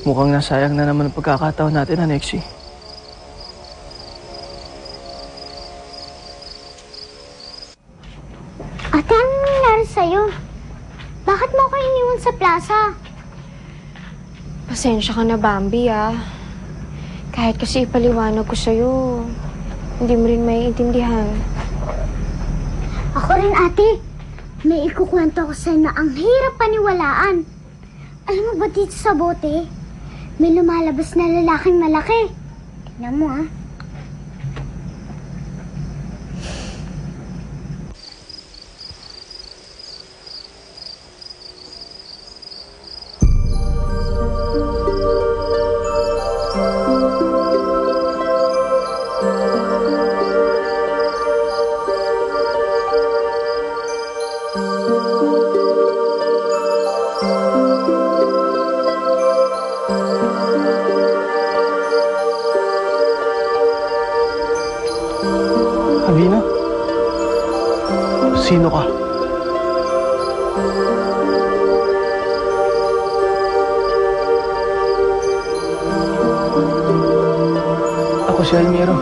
Mukhang nasayang na naman ang pagkakataon natin, Nexie. Ate, anong nangyari sa'yo? Bakit mo ako iniwan sa plaza? Pasensya ka na, Bambi, ah. Kahit kasi ipaliwanag ko sa'yo, hindi mo rin maiintindihan. Ako rin, ate. May ikukwento ko sa'yo na ang hirap paniwalaan. Alam mo ba dito sa bote, may lumalabas na lalaking malaki. Tignan mo, ah. Avino? Sino ka? Ako si Almiro.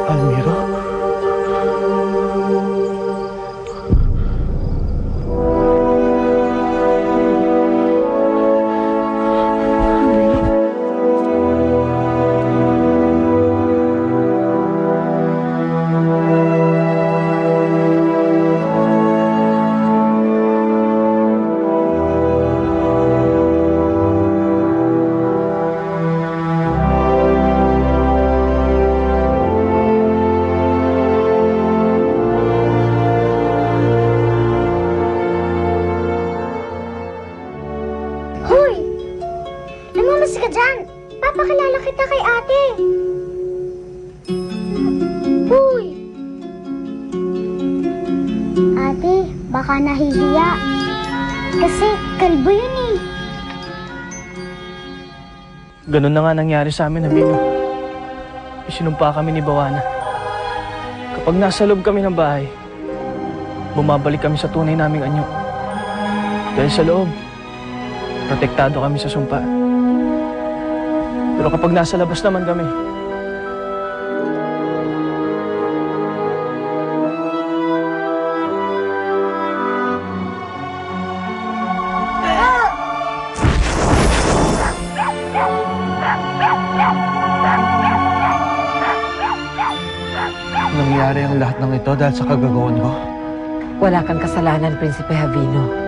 Almiro? Lumamas ka dyan! Papakilala kita kay ate! Uy! Ate, baka nahihiya. Kasi kalbo yun eh. Ganun na nga nangyari sa amin, Avino. Isinumpa kami ni Bawana. Kapag nasa loob kami ng bahay, bumabalik kami sa tunay naming anyo. Dahil sa loob, protektado kami sa sumpa. Pero kapag nasa labas naman kami, nangyari ang lahat ng ito dahil sa kagagawan ko. Wala kang kasalanan, Prinsipe Avino.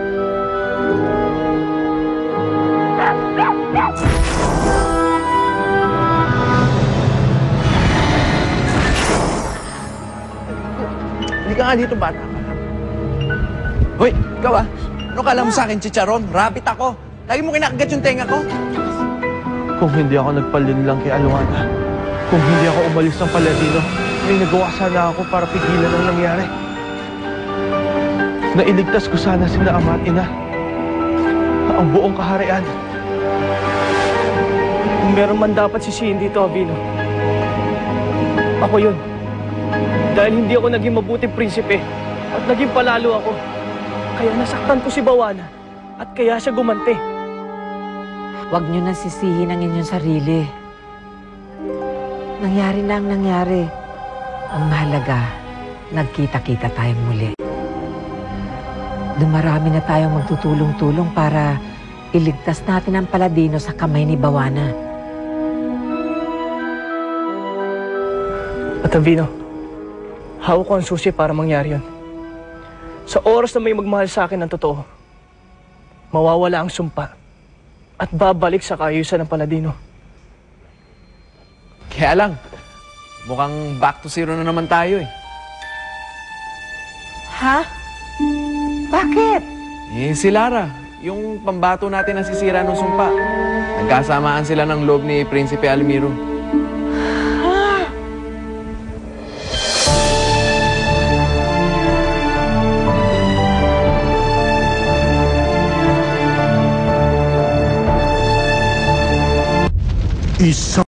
Hindi ka nga dito, bata. Hoy, ikaw ah. Ano kala mo sa akin, chicharon? Rabbit ako. Lagi mo kinakagat yung tenga ko. kung hindi ako nagpalinlang kay Aluana, kung hindi ako umalis ng Paladino, may nagawa sana ako para pigilan ang nangyari. Nailigtas ko sana sina ama at ina, ang buong kaharian. Kung meron man dapat sisihin dito, Avino, ako yun. Dahil hindi ako naging mabuting prinsipe at naging palalo ako. Kaya nasaktan ko si Bawana at kaya siya gumanti. Huwag niyo nang sisihin ang inyong sarili. Nangyari na ang nangyari. Ang mahalaga, nagkita-kita tayong muli. Dumarami na tayong magtutulong-tulong para iligtas natin ang Paladino sa kamay ni Bawana. At Avino, hawak ko ang susi para mangyari yun. Sa oras na may magmahal sa akin ng totoo, mawawala ang sumpa at babalik sa kaayusan ng Paladino. Kaya lang, mukhang back to zero na naman tayo eh. Ha? Bakit? Eh, si Lara, yung pambato natin na sisira ng sumpa. Nagkasamaan sila ng loob ni Prinsipe Almiro. Isa